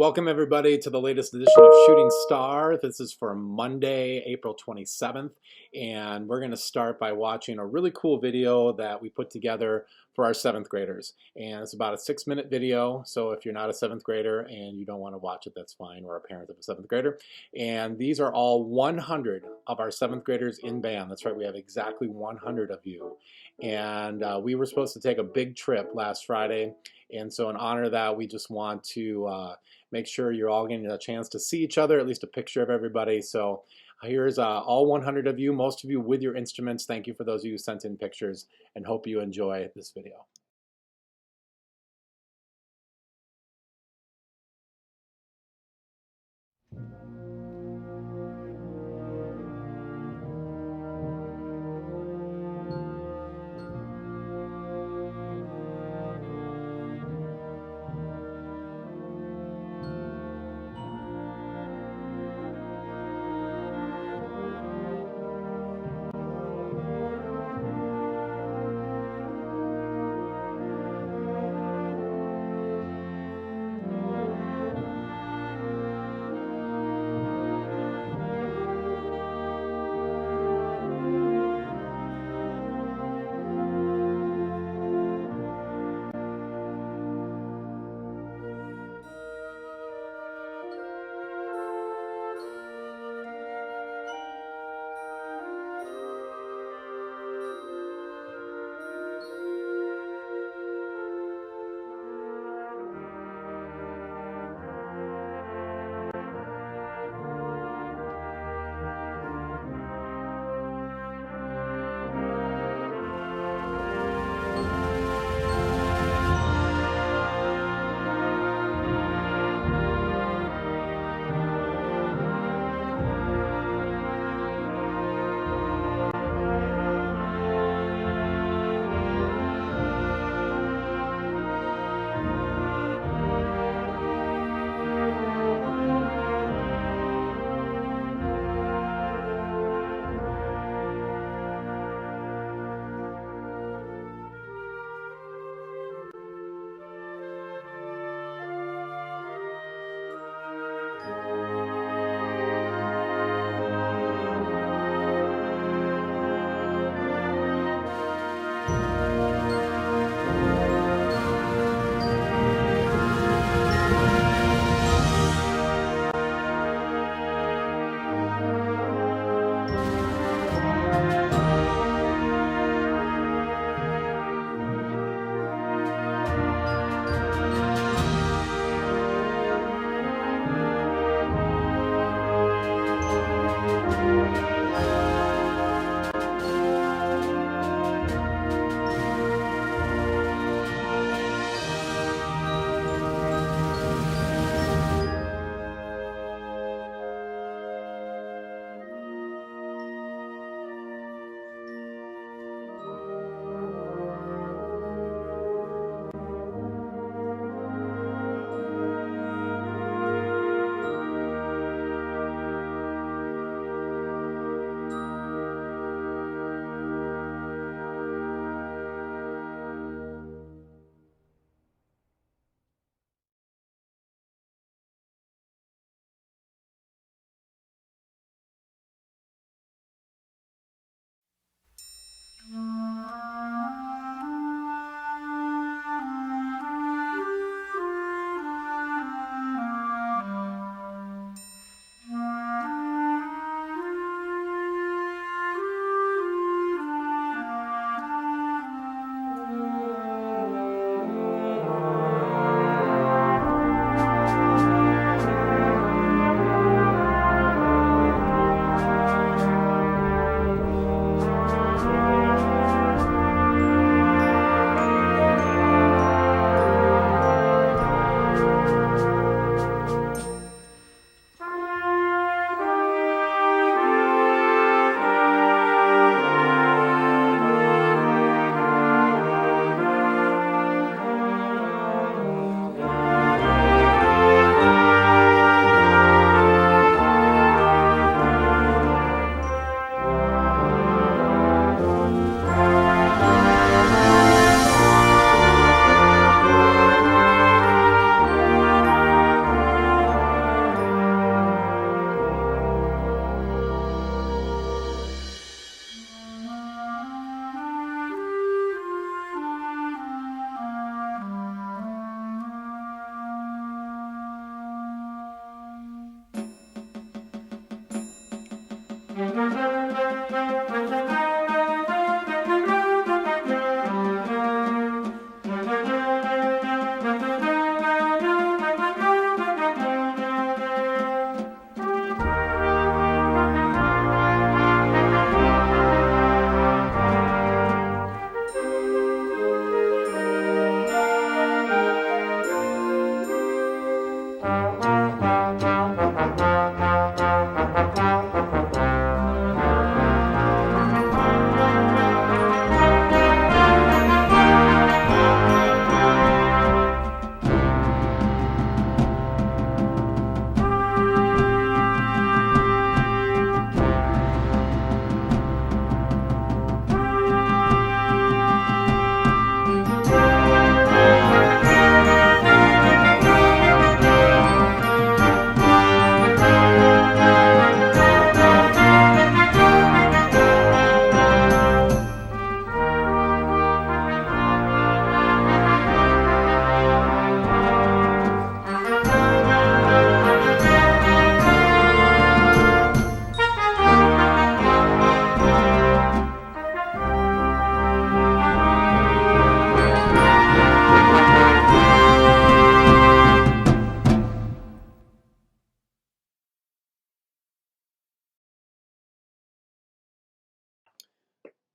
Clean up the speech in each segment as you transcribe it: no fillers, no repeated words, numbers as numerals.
Welcome everybody to the latest edition of Shooting Star. This is for Monday, April 27th, and we're going to start by watching a really cool video that we put together for our 7th graders. And it's about a 6-minute video, so if you're not a 7th grader and you don't want to watch it, that's fine, or a parent of a 7th grader. And these are all 100 of our 7th graders in band. That's right, we have exactly 100 of you. And we were supposed to take a big trip last Friday, and so in honor of that, we just want to make sure you're all getting a chance to see each other, at least a picture of everybody. So here's all 100 of you, most of you with your instruments. Thank you for those of you who sent in pictures, and hope you enjoy this video.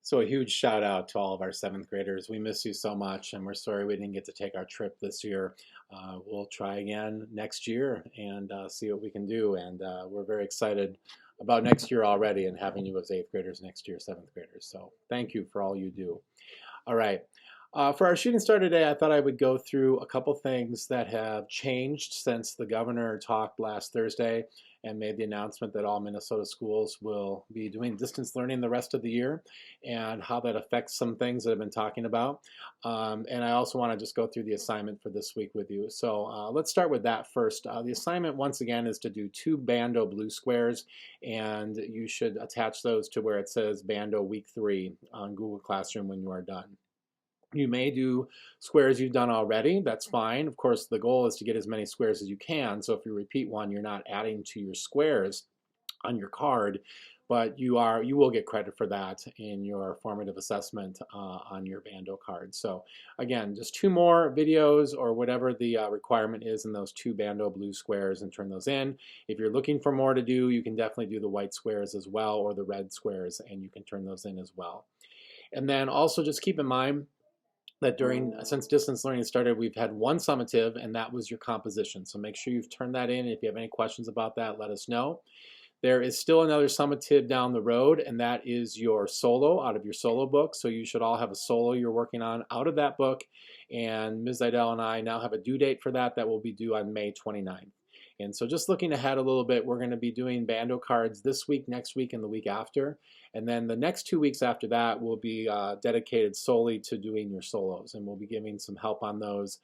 So a huge shout out to all of our seventh graders. We miss you so much, and we're sorry we didn't get to take our trip this year. We'll try again next year and see what we can do. And we're very excited about next year already and having you as eighth graders next year, seventh graders. So thank you for all you do. All right. For our shooting star today, I thought I would go through a couple things that have changed since the governor talked last Thursday and made the announcement that all Minnesota schools will be doing distance learning the rest of the year, and how that affects some things that I've been talking about. And I also want to just go through the assignment for this week with you. So let's start with that first. The assignment, once again, is to do 2 Bando blue squares, and you should attach those to where it says Bando Week 3 on Google Classroom when you are done. You may do squares you've done already. That's fine. Of course, the goal is to get as many squares as you can. So if you repeat one, you're not adding to your squares on your card, but you will get credit for that in your formative assessment on your Bando card. So again, just 2 more videos or whatever the requirement is in those 2 Bando blue squares, and turn those in. If you're looking for more to do, you can definitely do the white squares as well, or the red squares, and you can turn those in as well. And then also just keep in mind that since distance learning started, we've had one summative, and that was your composition. So make sure you've turned that in. If you have any questions about that, let us know. There is still another summative down the road, and that is your solo out of your solo book. So you should all have a solo you're working on out of that book. And Ms. Idell and I now have a due date for that will be due on May 29th. And so just looking ahead a little bit, we're going to be doing Bando cards this week, next week, and the week after. And then the next 2 weeks after that will be dedicated solely to doing your solos, and we'll be giving some help on those.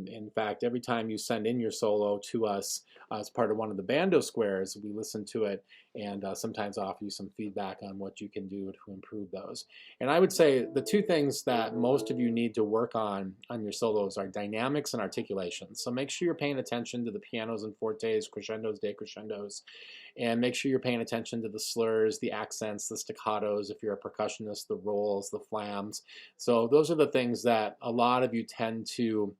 In fact, every time you send in your solo to us as part of one of the Bando squares, we listen to it and sometimes offer you some feedback on what you can do to improve those. And I would say the 2 things that most of you need to work on your solos are dynamics and articulation. So make sure you're paying attention to the pianos and fortes, crescendos, decrescendos, and make sure you're paying attention to the slurs, the accents, the staccatos, if you're a percussionist, the rolls, the flams. So those are the things that a lot of you tend to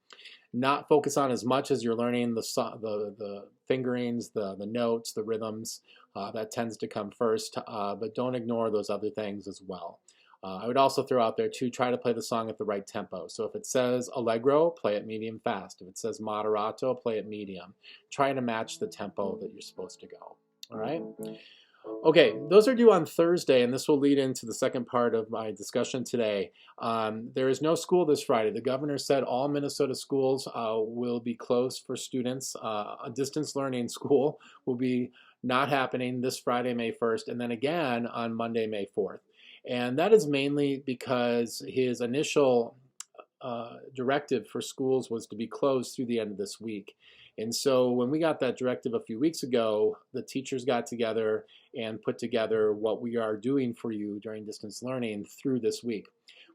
not focus on as much as you're learning the fingerings, the notes, the rhythms. That tends to come first, but don't ignore those other things as well. I would also throw out there too, try to play the song at the right tempo. So if it says allegro, play it medium fast. If it says moderato, play it medium. Try to match the tempo that you're supposed to go. All right. Okay, those are due on Thursday, and this will lead into the second part of my discussion today. There is no school this Friday. The governor said all Minnesota schools will be closed for students. A distance learning school will be not happening this Friday, May 1st, and then again on Monday, May 4th. And that is mainly because his initial directive for schools was to be closed through the end of this week. And so when we got that directive a few weeks ago, the teachers got together and put together what we are doing for you during distance learning through this week.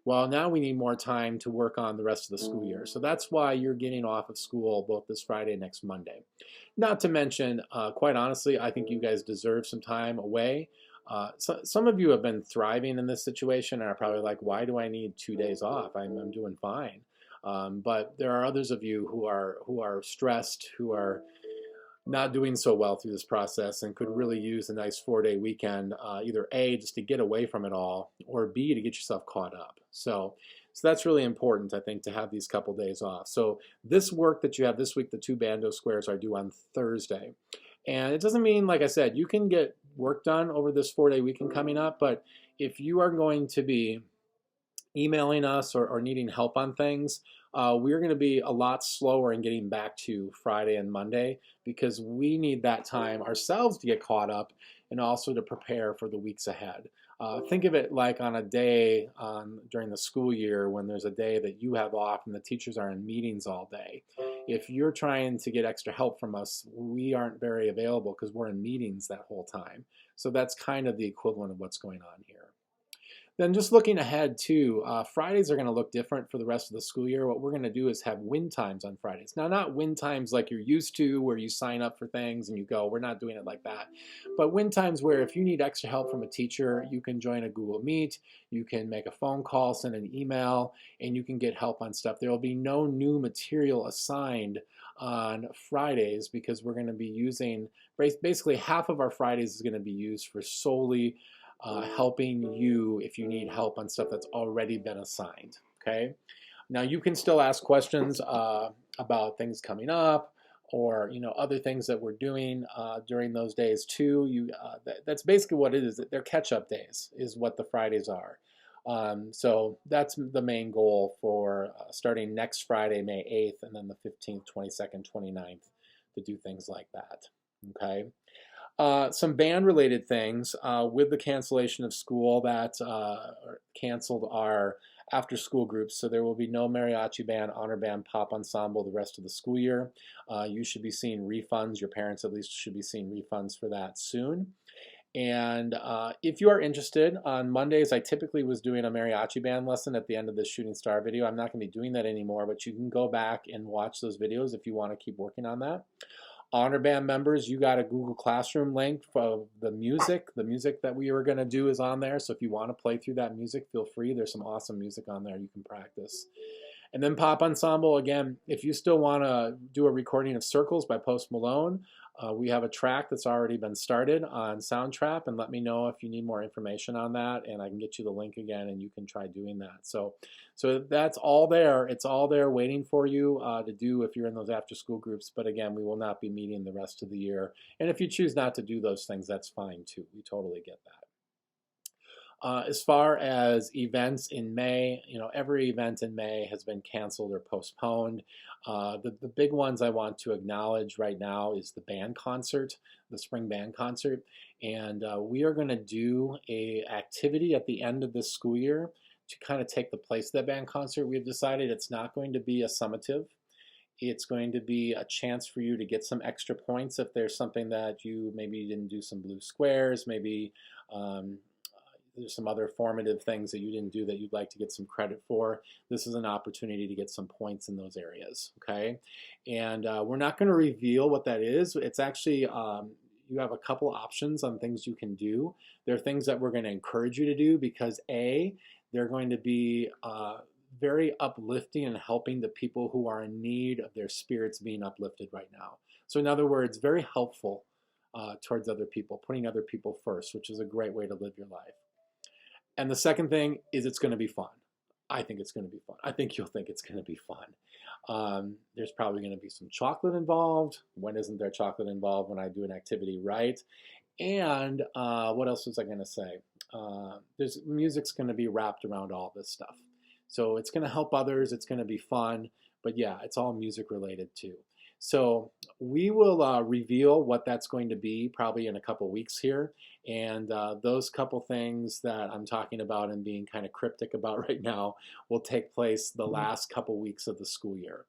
Well, now we need more time to work on the rest of the school year. So that's why you're getting off of school both this Friday and next Monday. Not to mention, quite honestly, I think you guys deserve some time away. Some of you have been thriving in this situation and are probably like, why do I need 2 days off? I'm doing fine. But there are others of you who are stressed, who are not doing so well through this process, and could really use a nice 4-day weekend, either A, just to get away from it all, or B, to get yourself caught up. So that's really important, I think, to have these couple days off. So this work that you have this week, the 2 Bando squares, are due on Thursday. And it doesn't mean, like I said, you can get work done over this 4-day weekend coming up, but if you are going to be emailing us or needing help on things, we're going to be a lot slower in getting back to Friday and Monday, because we need that time ourselves to get caught up and also to prepare for the weeks ahead. Think of it like on a day during the school year when there's a day that you have off and the teachers are in meetings all day. If you're trying to get extra help from us, we aren't very available because we're in meetings that whole time. So that's kind of the equivalent of what's going on here. Then just looking ahead too, Fridays are going to look different for the rest of the school year. What we're going to do is have win times on Fridays. Now, not win times like you're used to, where you sign up for things and you go. We're not doing it like that. But win times where if you need extra help from a teacher, you can join a Google Meet, you can make a phone call, send an email, and you can get help on stuff. There will be no new material assigned on Fridays because we're going to be using, basically half of our Fridays is going to be used for solely helping you if you need help on stuff that's already been assigned. Okay. Now you can still ask questions about things coming up, or other things that we're doing during those days too. That's basically what it is. They're catch-up days, is what the Fridays are. So that's the main goal for starting next Friday, May 8th, and then the 15th, 22nd, 29th, to do things like that. Okay. Some band-related things with the cancellation of school that canceled our after-school groups. So there will be no mariachi band, honor band, pop ensemble the rest of the school year. You should be seeing refunds. Your parents at least should be seeing refunds for that soon. And if you are interested, on Mondays I typically was doing a mariachi band lesson at the end of the Shooting Star video. I'm not going to be doing that anymore, but you can go back and watch those videos if you want to keep working on that. Honor Band members, you got a Google Classroom link for the music. The music that we were going to do is on there. So if you want to play through that music, feel free. There's some awesome music on there you can practice. And then Pop Ensemble, again, if you still want to do a recording of Circles by Post Malone, we have a track that's already been started on Soundtrap, and let me know if you need more information on that, and I can get you the link again, and you can try doing that. So that's all there. It's all there waiting for you to do if you're in those after-school groups. But again, we will not be meeting the rest of the year. And if you choose not to do those things, that's fine too. We totally get that. As far as events in May, every event in May has been canceled or postponed. The big ones I want to acknowledge right now is the band concert, the spring band concert. And we are going to do an activity at the end of this school year to kind of take the place of that band concert. We've decided it's not going to be a summative. It's going to be a chance for you to get some extra points if there's something that maybe you didn't do some blue squares, maybe there's some other formative things that you didn't do that you'd like to get some credit for. This is an opportunity to get some points in those areas, okay? And we're not going to reveal what that is. It's actually, you have a couple options on things you can do. There are things that we're going to encourage you to do because A, they're going to be very uplifting and helping the people who are in need of their spirits being uplifted right now. So in other words, very helpful towards other people, putting other people first, which is a great way to live your life. And the second thing is it's going to be fun. I think it's going to be fun. I think you'll think it's going to be fun. There's probably going to be some chocolate involved. When isn't there chocolate involved when I do an activity, right? And what else was I going to say? Music's going to be wrapped around all this stuff. So it's going to help others. It's going to be fun. But yeah, it's all music related too. So we will reveal what that's going to be probably in a couple weeks here. And those couple things that I'm talking about and being kind of cryptic about right now will take place the last couple weeks of the school year.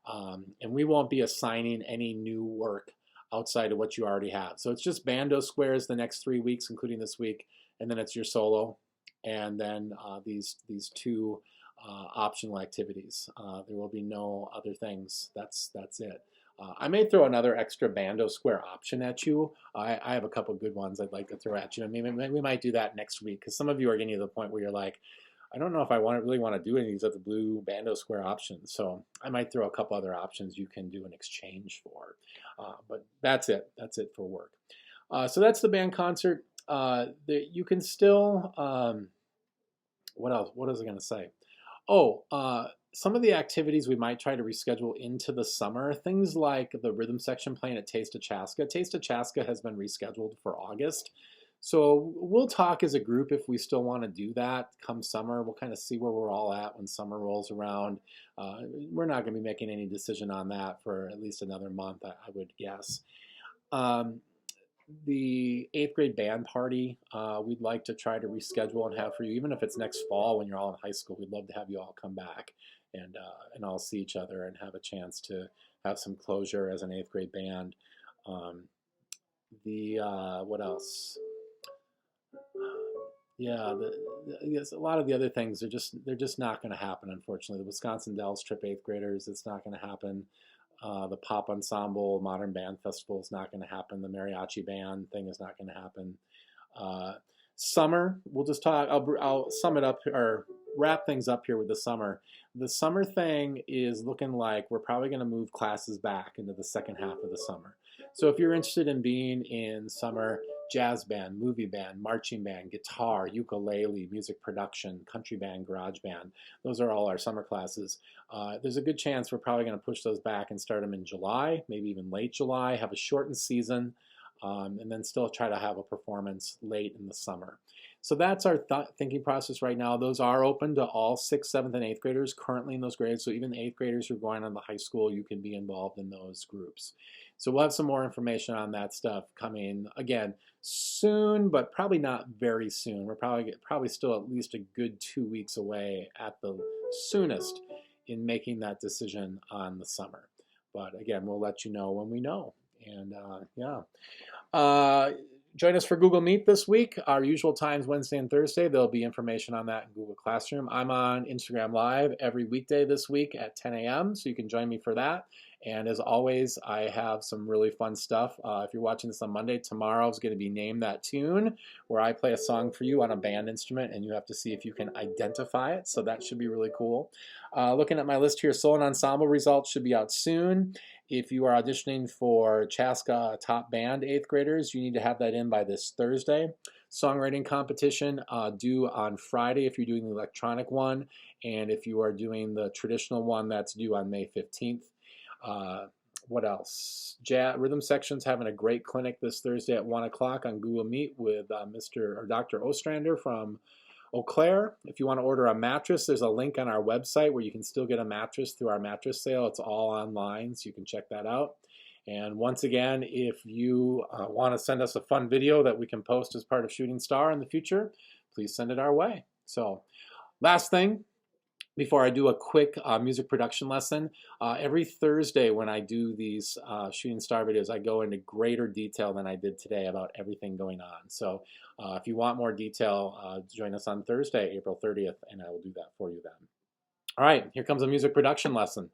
And we won't be assigning any new work outside of what you already have. So it's just bando squares the next 3 weeks, including this week, and then it's your solo, and then these two optional activities. There will be no other things. That's it. I may throw another extra bando square option at you. I have a couple good ones I'd like to throw at you. I mean, we might do that next week because some of you are getting to the point where you're like, I don't know if I really want to do any of these other blue bando square options. So I might throw a couple other options you can do in exchange for. But that's it. That's it for work. So that's the band concert. You can still, what else? What was I going to say? Oh, some of the activities we might try to reschedule into the summer, things like the rhythm section playing at Taste of Chaska. Taste of Chaska has been rescheduled for August. So we'll talk as a group if we still want to do that come summer. We'll kind of see where we're all at when summer rolls around. We're not going to be making any decision on that for at least another month, I would guess. The 8th grade band party, we'd like to try to reschedule and have for you, even if it's next fall when you're all in high school. We'd love to have you all come back and all see each other and have a chance to have some closure as an 8th grade band. What else? Yeah, yes, a lot of the other things they're just not going to happen, unfortunately. The Wisconsin Dells trip 8th graders, it's not going to happen. The Pop Ensemble Modern Band Festival is not going to happen. The Mariachi Band thing is not going to happen. Summer, we'll just talk. I'll sum it up or wrap things up here with the summer. The summer thing is looking like we're probably going to move classes back into the second half of the summer. So if you're interested in being in summer, jazz band, movie band, marching band, guitar, ukulele, music production, country band, garage band. Those are all our summer classes. There's a good chance we're probably going to push those back and start them in July, maybe even late July, have a shortened season, and then still try to have a performance late in the summer. So that's our thinking process right now. Those are open to all 6th, 7th, and 8th graders currently in those grades. So even 8th graders who are going on to high school, you can be involved in those groups. So we'll have some more information on that stuff coming, again, soon, but probably not very soon. We're probably still at least a good 2 weeks away at the soonest in making that decision on the summer. But again, we'll let you know when we know. And yeah. Join us for Google Meet this week. Our usual times, Wednesday and Thursday. There'll be information on that in Google Classroom. I'm on Instagram Live every weekday this week at 10 a.m., so you can join me for that. And as always, I have some really fun stuff. If you're watching this on Monday, tomorrow is going to be Name That Tune, where I play a song for you on a band instrument, and you have to see if you can identify it. So that should be really cool. Looking at my list here, solo and ensemble results should be out soon. If you are auditioning for Chaska Top Band 8th graders, you need to have that in by this Thursday. Songwriting competition due on Friday if you're doing the electronic one, and if you are doing the traditional one, that's due on May 15th. What else? Rhythm section's having a great clinic this Thursday at 1 o'clock on Google Meet with Dr. Ostrander from Eau Claire. If you want to order a mattress, there's a link on our website where you can still get a mattress through our mattress sale. It's all online, so you can check that out. And once again, if you want to send us a fun video that we can post as part of Shooting Star in the future, please send it our way. So, last thing, before I do a quick music production lesson, every Thursday when I do these Shooting Star videos, I go into greater detail than I did today about everything going on. So if you want more detail, join us on Thursday, April 30th, and I will do that for you then. All right, here comes a music production lesson.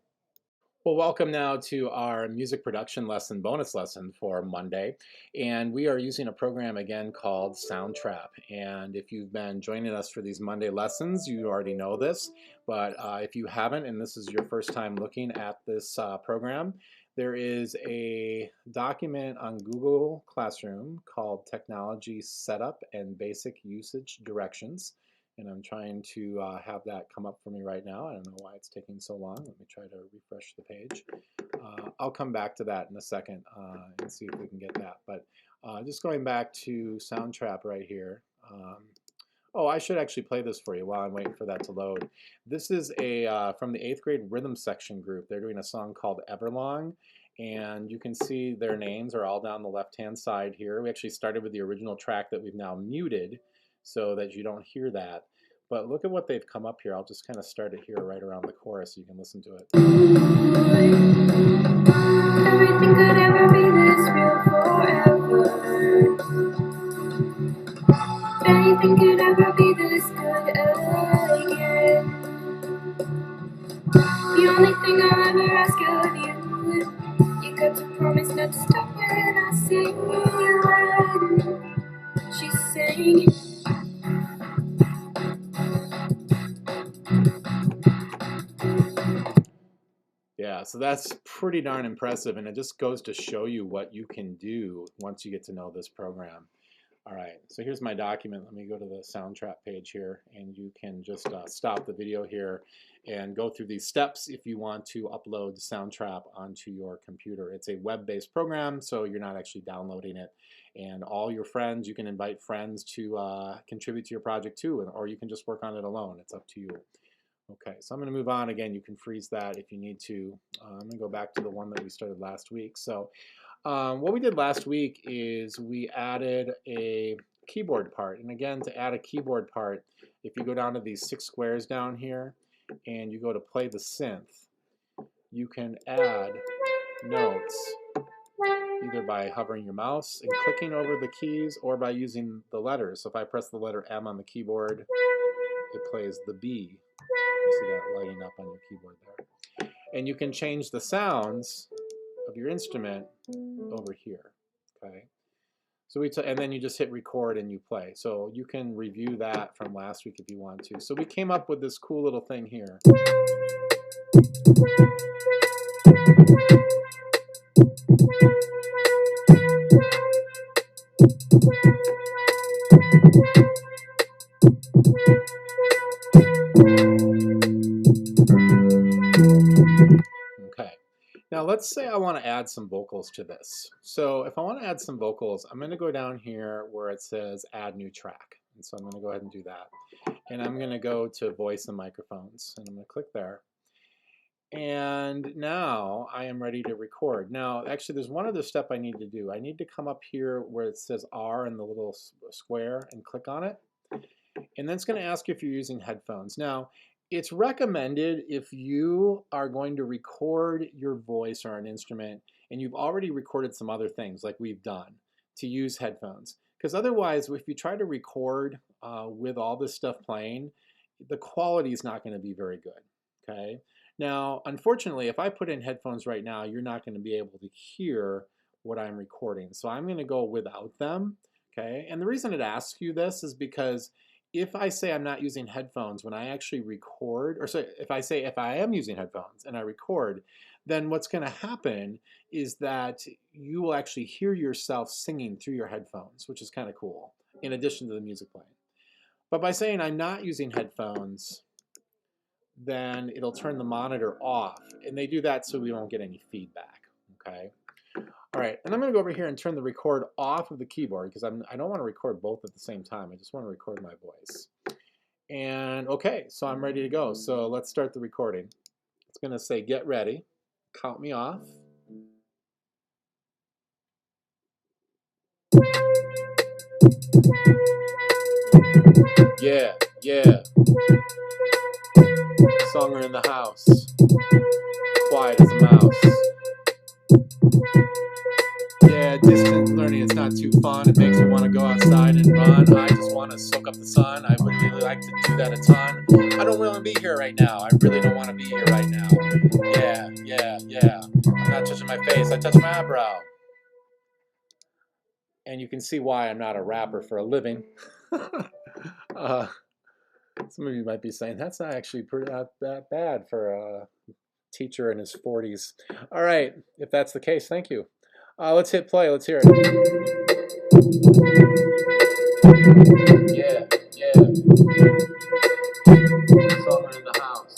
Well, welcome now to our music production lesson, bonus lesson for Monday. And we are using a program again called Soundtrap. And if you've been joining us for these Monday lessons, you already know this. But if you haven't, and this is your first time looking at this program, there is a document on Google Classroom called Technology Setup and Basic Usage Directions. And I'm trying to have that come up for me right now. I don't know why it's taking so long. Let me try to refresh the page. I'll come back to that in a second and see if we can get that. But just going back to Soundtrap right here. Oh, I should actually play this for you while I'm waiting for that to load. This is from the 8th grade rhythm section group. They're doing a song called Everlong. And you can see their names are all down the left-hand side here. We actually started with the original track that we've now muted, so that you don't hear that. But look at what they've come up here. I'll just kind of start it here right around the chorus so you can listen to it. Everything could ever be this real forever. Anything could ever be this good again. The only thing I'll ever ask of you, you got to promise not to stop when I sing. She's saying, yeah, so that's pretty darn impressive, and it just goes to show you what you can do once you get to know this program. All right, so here's my document. Let me go to the Soundtrap page here, and you can just stop the video here and go through these steps if you want to upload Soundtrap onto your computer. It's a web-based program, so you're not actually downloading it. And all your friends, you can invite friends to contribute to your project too, or you can just work on it alone. It's up to you. Okay, so I'm going to move on. Again, you can freeze that if you need to. I'm going to go back to the one that we started last week. So what we did last week is we added a keyboard part. And again, to add a keyboard part, if you go down to these 6 squares down here and you go to play the synth, you can add notes either by hovering your mouse and clicking over the keys or by using the letters. So if I press the letter M on the keyboard, it plays the B. You see that lighting up on your keyboard there. And you can change the sounds of your instrument over here. Okay. So and then you just hit record and you play. So you can review that from last week if you want to. So we came up with this cool little thing here. let's say I want to add some vocals to this. So if I want to add some vocals, I'm going to go down here where it says add new track. And so I'm going to go ahead and do that. And I'm going to go to voice and microphones, and I'm going to click there. And now I am ready to record. Now, actually, there's one other step I need to do. I need to come up here where it says R in the little square and click on it. And then it's going to ask you if you're using headphones. Now, it's recommended if you are going to record your voice or an instrument and you've already recorded some other things like we've done, to use headphones. Because otherwise, if you try to record with all this stuff playing, the quality is not going to be very good. Okay. Now, unfortunately, if I put in headphones right now, you're not going to be able to hear what I'm recording. So I'm going to go without them. Okay. And the reason it asks you this is because if I say I'm not using headphones when I actually record, or so if I say if I am using headphones and I record, then what's going to happen is that you will actually hear yourself singing through your headphones, which is kind of cool, in addition to the music playing. But by saying I'm not using headphones, then it'll turn the monitor off. And they do that so we won't get any feedback, okay? All right, and I'm going to go over here and turn the record off of the keyboard because I don't want to record both at the same time. I just want to record my voice. And okay, so I'm ready to go. So let's start the recording. It's going to say get ready. Count me off. Yeah, yeah. Songer in the house. Quiet as a mouse. Yeah, distant learning is not too fun. It makes me want to go outside and run. I just want to soak up the sun. I would really like to do that a ton. I don't want to be here right now. I really don't want to be here right now. Yeah, yeah, yeah. I'm not touching my face. I touch my eyebrow. And you can see why I'm not a rapper for a living. Some of you might be saying, that's not actually not that bad for a teacher in his 40s. All right, if that's the case, thank you. Let's hit play. Let's hear it. Yeah, yeah. Someone in the house.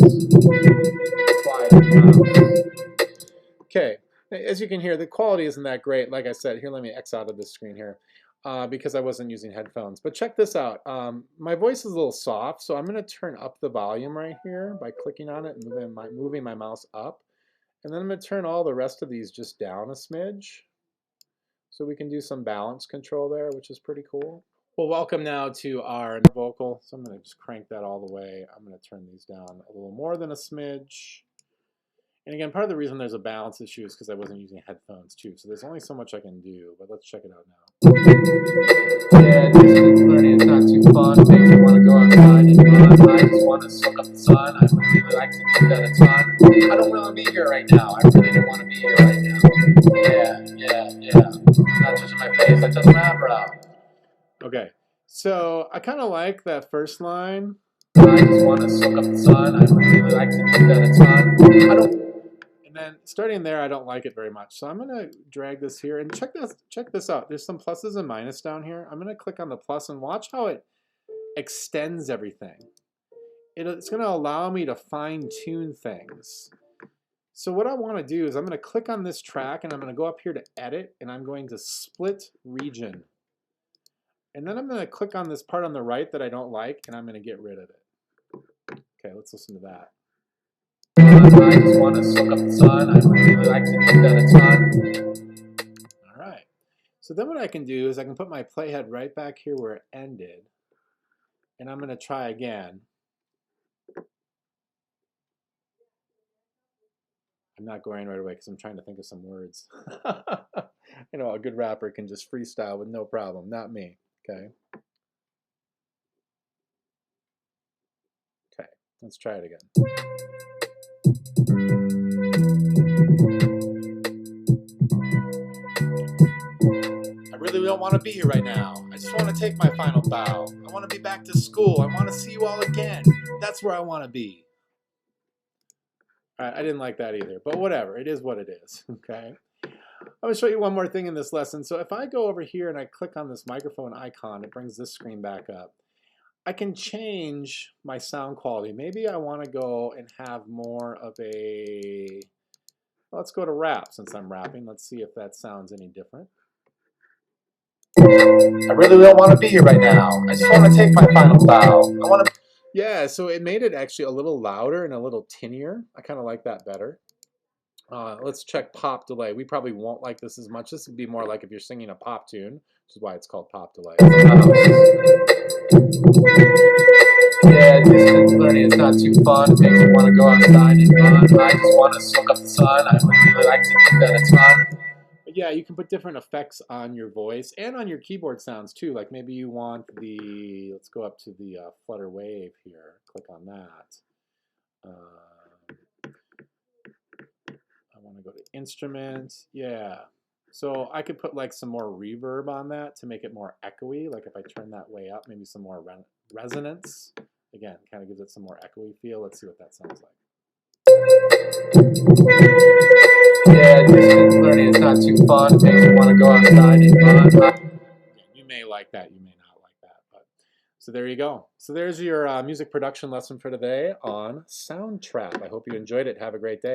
Quiet in the house. Okay, as you can hear, the quality isn't that great. Like I said, here, let me X out of this screen here because I wasn't using headphones. But check this out. My voice is a little soft, so I'm going to turn up the volume right here by clicking on it and moving my mouse up. And then I'm going to turn all the rest of these just down a smidge. So we can do some balance control there, which is pretty cool. Well, welcome now to our vocal. So I'm going to just crank that all the way. I'm going to turn these down a little more than a smidge. And again, part of the reason there's a balance issue is because I wasn't using headphones too. So there's only so much I can do, but let's check it out now. Yeah, distance learning is not too fun. It makes me want to go outside and run. I just want to soak up the sun. I would really like to do that a ton. I don't want to be here right now. I really don't want to be here right now. Yeah, yeah, yeah. I'm not touching my face. I touch my eyebrow. Okay, so I kind of like that first line. I just want to soak up the sun. I would really like to do that a ton. And then starting there, I don't like it very much. So I'm going to drag this here and check this out. There's some pluses and minuses down here. I'm going to click on the plus and watch how it extends everything. It's going to allow me to fine tune things. So what I want to do is I'm going to click on this track and I'm going to go up here to edit and I'm going to split region. And then I'm going to click on this part on the right that I don't like and I'm going to get rid of it. Okay, let's listen to that. I just want to soak up the sun. I would really like to do that a ton. All right. So then what I can do is I can put my playhead right back here where it ended. And I'm going to try again. I'm not going right away because I'm trying to think of some words. You know, a good rapper can just freestyle with no problem. Not me. Okay. Okay. Let's try it again. I really don't want to be here right now. I just want to take my final bow. I want to be back to school. I want to see you all again. That's where I want to be. All right, I didn't like that either, but whatever. It is what it is, okay? I'm going to show you one more thing in this lesson. So if I go over here and I click on this microphone icon, it brings this screen back up. I can change my sound quality. Maybe I want to go and have more of a Let's go to rap since I'm rapping. Let's see if that sounds any different. I really don't want to be here right now. I just want to take my final bow. I want to. Yeah, so it made it actually a little louder and a little tinnier. I kind of like that better. Let's check pop delay. We probably won't like this as much. This would be more like if you're singing a pop tune, which is why it's called pop delay. Yeah, distance learning is not too fun. It makes me want to go outside and run. I just want to soak up the sun. I really like to do that a ton. But yeah, you can put different effects on your voice and on your keyboard sounds too. Like maybe you want the, let's go up to the flutter wave here. Click on that. I want to go to instruments. Yeah. So I could put like some more reverb on that to make it more echoey. Like if I turn that way up, maybe some more resonance. Again, kind of gives it some more echoey feel. Let's see what that sounds like. Yeah, distance learning is not too fun. It makes me want to go outside and run. Again, you may like that, you may not like that. But so there you go. So there's your music production lesson for today on Soundtrap. I hope you enjoyed it. Have a great day.